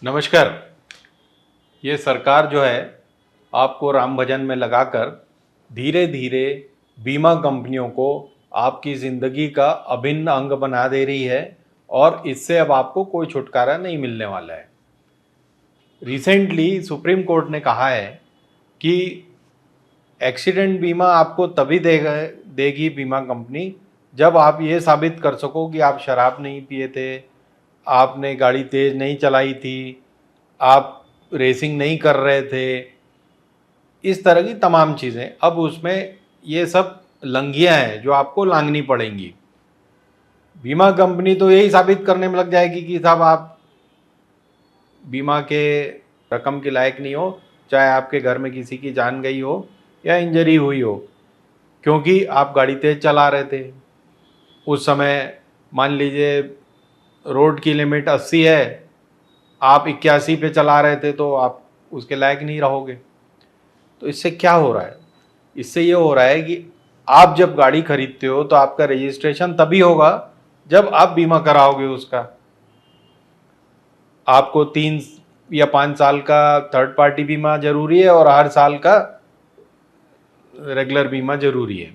नमस्कार। ये सरकार जो है आपको राम भजन में लगाकर धीरे धीरे बीमा कंपनियों को आपकी ज़िंदगी का अभिन्न अंग बना दे रही है और इससे अब आपको कोई छुटकारा नहीं मिलने वाला है। रिसेंटली सुप्रीम कोर्ट ने कहा है कि एक्सीडेंट बीमा आपको तभी देगी बीमा कंपनी जब आप ये साबित कर सको कि आप शराब नहीं पिए थे, आपने गाड़ी तेज़ नहीं चलाई थी, आप रेसिंग नहीं कर रहे थे, इस तरह की तमाम चीज़ें। अब उसमें ये सब लंघियाँ हैं जो आपको लांघनी पड़ेंगी। बीमा कंपनी तो यही साबित करने में लग जाएगी कि साहब आप बीमा के रकम के लायक नहीं हो, चाहे आपके घर में किसी की जान गई हो या इंजरी हुई हो, क्योंकि आप गाड़ी तेज़ चला रहे थे। उस समय मान लीजिए रोड की लिमिट 80 है, आप 81 पे चला रहे थे तो आप उसके लायक नहीं रहोगे। तो इससे क्या हो रहा है? इससे ये हो रहा है कि आप जब गाड़ी खरीदते हो तो आपका रजिस्ट्रेशन तभी होगा जब आप बीमा कराओगे उसका। आपको 3 या 5 साल का थर्ड पार्टी बीमा जरूरी है और हर साल का रेगुलर बीमा जरूरी है।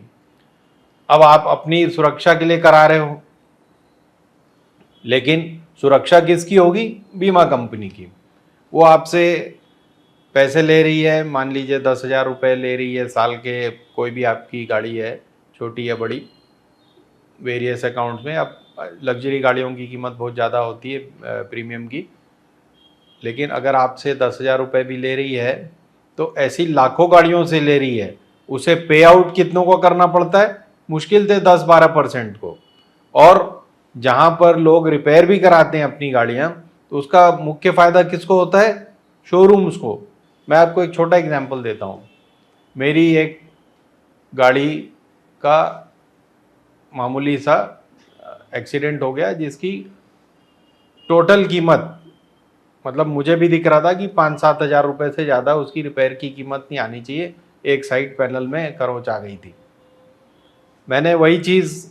अब आप अपनी सुरक्षा के लिए करा रहे हो, लेकिन सुरक्षा किसकी होगी? बीमा कंपनी की। वो आपसे पैसे ले रही है, मान लीजिए 10,000 रुपये ले रही है साल के, कोई भी आपकी गाड़ी है, छोटी या बड़ी, वेरियस अकाउंट्स में। अब लग्जरी गाड़ियों की कीमत बहुत ज़्यादा होती है प्रीमियम की, लेकिन अगर आपसे 10,000 रुपये भी ले रही है तो ऐसी लाखों गाड़ियों से ले रही है, उसे पे आउट कितनों को करना पड़ता है? मुश्किल से 10-12% को। और जहाँ पर लोग रिपेयर भी कराते हैं अपनी गाड़ियाँ, तो उसका मुख्य फ़ायदा किसको होता है? शोरूम्स को। मैं आपको एक छोटा एग्जांपल देता हूँ। मेरी एक गाड़ी का मामूली सा एक्सीडेंट हो गया, जिसकी टोटल कीमत, मतलब मुझे भी दिख रहा था कि 5-7 हज़ार रुपये से ज़्यादा उसकी रिपेयर की कीमत नहीं आनी चाहिए, एक साइड पैनल में खरोंच आ गई थी। मैंने वही चीज़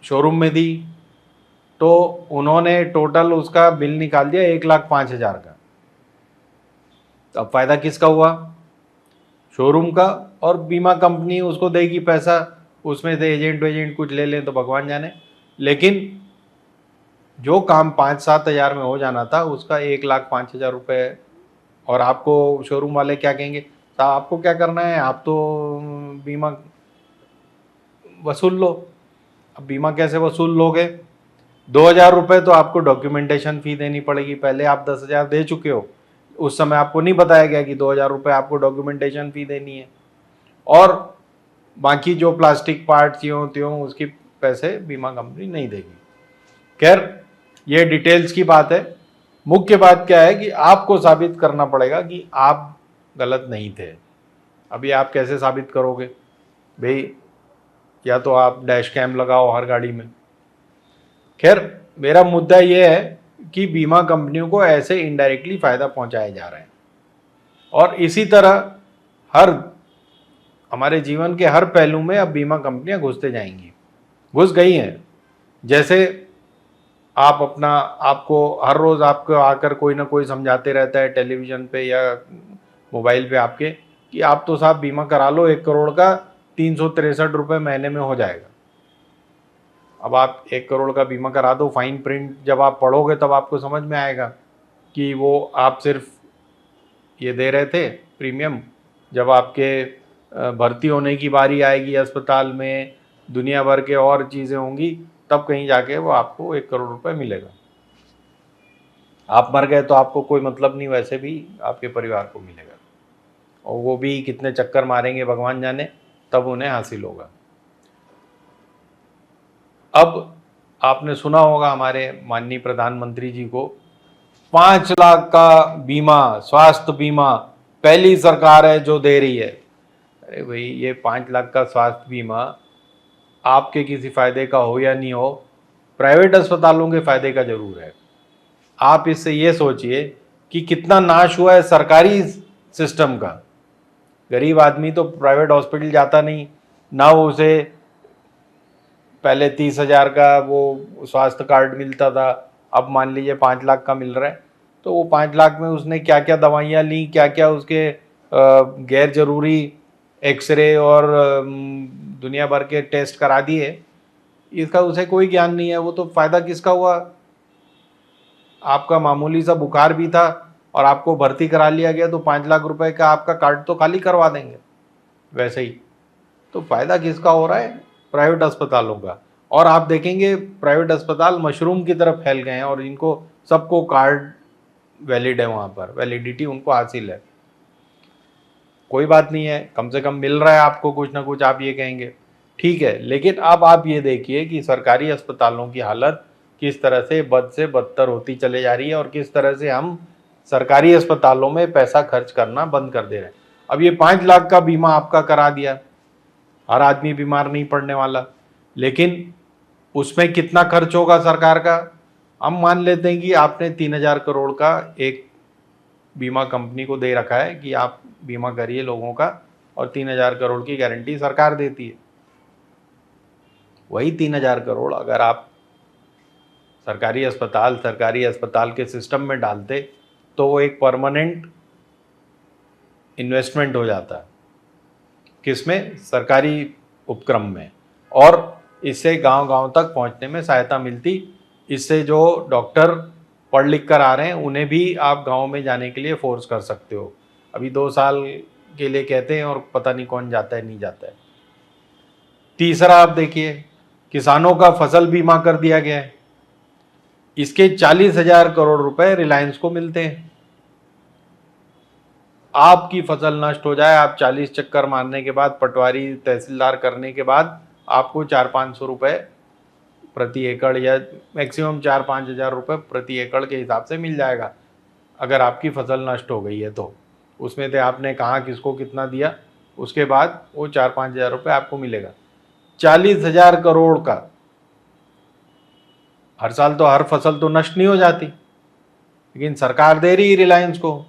शोरूम में दी तो उन्होंने टोटल उसका बिल निकाल दिया 1,05,000 का। तो अब फ़ायदा किसका हुआ? शोरूम का। और बीमा कंपनी उसको देगी पैसा, उसमें से एजेंट वेजेंट कुछ ले लें तो भगवान जाने। लेकिन जो काम 5-7 हज़ार में हो जाना था उसका 1,05,000 रुपये। और आपको शोरूम वाले क्या कहेंगे? साहब आपको क्या करना है, आप तो बीमा वसूल लो। अब बीमा कैसे वसूल लोगे? 2,000 रुपये तो आपको डॉक्यूमेंटेशन फ़ी देनी पड़ेगी। पहले आप 10,000 दे चुके हो, उस समय आपको नहीं बताया गया कि 2,000 रुपये आपको डॉक्यूमेंटेशन फ़ी देनी है। और बाकी जो प्लास्टिक पार्ट्स यों त्यों उसकी पैसे बीमा कंपनी नहीं देगी। खैर, ये डिटेल्स की बात है। मुख्य बात क्या है कि आपको साबित करना पड़ेगा कि आप गलत नहीं थे। अभी आप कैसे साबित करोगे भाई? या तो आप डैश कैम लगाओ हर गाड़ी में। खैर, मेरा मुद्दा ये है कि बीमा कंपनियों को ऐसे इनडायरेक्टली फ़ायदा पहुंचाए जा रहे हैं, और इसी तरह हर हमारे जीवन के हर पहलू में अब बीमा कंपनियां घुसते जाएंगी, घुस गई हैं। जैसे आप अपना, आपको हर रोज़ आपको आकर कोई ना कोई समझाते रहता है टेलीविज़न पे या मोबाइल पे आपके, कि आप तो साहब बीमा करा लो, 1 करोड़ का 363 रुपये महीने में हो जाएगा। अब आप 1 करोड़ का बीमा करा दो, फाइन प्रिंट जब आप पढ़ोगे तब आपको समझ में आएगा कि वो आप सिर्फ ये दे रहे थे प्रीमियम। जब आपके भर्ती होने की बारी आएगी अस्पताल में, दुनिया भर के और चीज़ें होंगी, तब कहीं जाके वो आपको 1 करोड़ रुपये मिलेगा। आप मर गए तो आपको कोई मतलब नहीं, वैसे भी आपके परिवार को मिलेगा, और वो भी कितने चक्कर मारेंगे भगवान जाने, तब उन्हें हासिल होगा। अब आपने सुना होगा हमारे माननीय प्रधानमंत्री जी को, 5 लाख का बीमा, स्वास्थ्य बीमा पहली सरकार है जो दे रही है। अरे भाई, ये 5 लाख का स्वास्थ्य बीमा आपके किसी फ़ायदे का हो या नहीं हो, प्राइवेट अस्पतालों के फ़ायदे का ज़रूर है। आप इससे ये सोचिए कि कितना नाश हुआ है सरकारी सिस्टम का। गरीब आदमी तो प्राइवेट हॉस्पिटल जाता नहीं, ना उसे पहले 30,000 का वो स्वास्थ्य कार्ड मिलता था, अब मान लीजिए 5 लाख का मिल रहा है। तो वो 5 लाख में उसने क्या क्या दवाइयाँ ली, क्या क्या उसके गैर जरूरी एक्सरे और दुनिया भर के टेस्ट करा दिए, इसका उसे कोई ज्ञान नहीं है। वो तो फायदा किसका हुआ? आपका मामूली सा बुखार भी था और आपको भर्ती करा लिया गया तो 5 लाख रुपए का आपका कार्ड तो खाली करवा देंगे वैसे ही। तो फायदा किसका हो रहा है? प्राइवेट अस्पतालों का। और आप देखेंगे प्राइवेट अस्पताल मशरूम की तरफ फैल गए हैं और इनको सबको कार्ड वैलिड है, वहाँ पर वैलिडिटी उनको हासिल है। कोई बात नहीं है, कम से कम मिल रहा है आपको कुछ ना कुछ, आप ये कहेंगे ठीक है। लेकिन अब आप ये देखिए कि सरकारी अस्पतालों की हालत किस तरह से बद से बदतर होती चले जा रही है और किस तरह से हम सरकारी अस्पतालों में पैसा खर्च करना बंद कर दे रहे हैं। अब ये 5 लाख का बीमा आपका करा दिया, हर आदमी बीमार नहीं पड़ने वाला, लेकिन उसमें कितना खर्च होगा सरकार का? हम मान लेते हैं कि आपने 3,000 करोड़ का एक बीमा कंपनी को दे रखा है कि आप बीमा करिए लोगों का, और 3,000 करोड़ की गारंटी सरकार देती है। वही 3,000 करोड़ अगर आप सरकारी अस्पताल के सिस्टम में डालते तो वो एक परमानेंट इन्वेस्टमेंट हो जाता। किसमें? सरकारी उपक्रम में। और इससे गांव-गांव तक पहुंचने में सहायता मिलती। इससे जो डॉक्टर पढ़ लिख कर आ रहे हैं उन्हें भी आप गांव में जाने के लिए फोर्स कर सकते हो। अभी 2 साल के लिए कहते हैं और पता नहीं कौन जाता है नहीं जाता है। तीसरा आप देखिए, किसानों का फसल बीमा कर दिया गया है। इसके 40,000 करोड़ रुपए रिलायंस को मिलते हैं। आपकी फसल नष्ट हो जाए, आप 40 चक्कर मारने के बाद, पटवारी तहसीलदार करने के बाद आपको 400-500 रुपए प्रति एकड़ या मैक्सिमम 4-5 हज़ार रुपये प्रति एकड़ के हिसाब से मिल जाएगा अगर आपकी फसल नष्ट हो गई है तो। उसमें से आपने कहाँ किसको कितना दिया, उसके बाद वो 4-5 हज़ार रुपये आपको मिलेगा। 40,000 करोड़ का हर साल तो हर फसल तो नष्ट नहीं हो जाती, लेकिन सरकार दे रही रिलायंस को,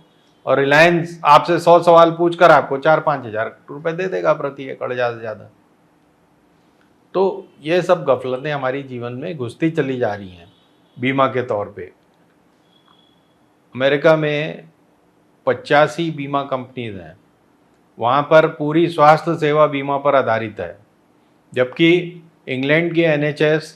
और रिलायंस आपसे 100 सवाल पूछकर आपको 4-5 हज़ार रुपये दे देगा प्रति एकड़ ज़्यादा से ज़्यादा। तो ये सब गफलतें हमारी जीवन में घुसती चली जा रही हैं बीमा के तौर पे। अमेरिका में 85 बीमा कंपनीज हैं, वहाँ पर पूरी स्वास्थ्य सेवा बीमा पर आधारित है, जबकि इंग्लैंड की NHS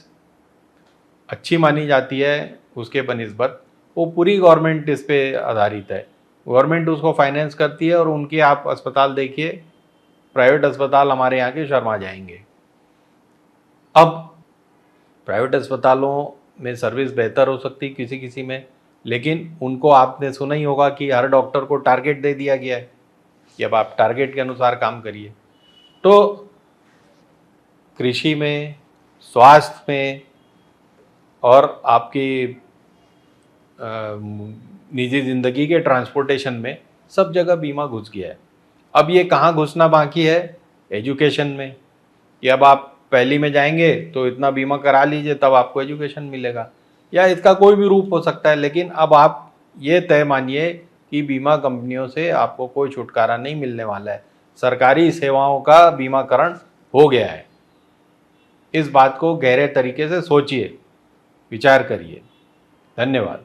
अच्छी मानी जाती है उसके बनिस्बत, वो पूरी गवर्नमेंट इस पे आधारित है। गवर्नमेंट उसको फाइनेंस करती है और उनके आप अस्पताल देखिए, प्राइवेट अस्पताल हमारे यहाँ के शर्मा जाएंगे। अब प्राइवेट अस्पतालों में सर्विस बेहतर हो सकती किसी किसी में, लेकिन उनको आपने सुना ही होगा कि हर डॉक्टर को टारगेट दे दिया गया है कि अब आप टारगेट के अनुसार काम करिए। तो कृषि में, स्वास्थ्य में और आपकी निजी ज़िंदगी के ट्रांसपोर्टेशन में सब जगह बीमा घुस गया है। अब ये कहाँ घुसना बाकी है? एजुकेशन में, कि अब आप पहली में जाएंगे तो इतना बीमा करा लीजिए तब आपको एजुकेशन मिलेगा, या इसका कोई भी रूप हो सकता है। लेकिन अब आप ये तय मानिए कि बीमा कंपनियों से आपको कोई छुटकारा नहीं मिलने वाला है। सरकारी सेवाओं का बीमाकरण हो गया है। इस बात को गहरे तरीके से सोचिए, विचार करिए। धन्यवाद।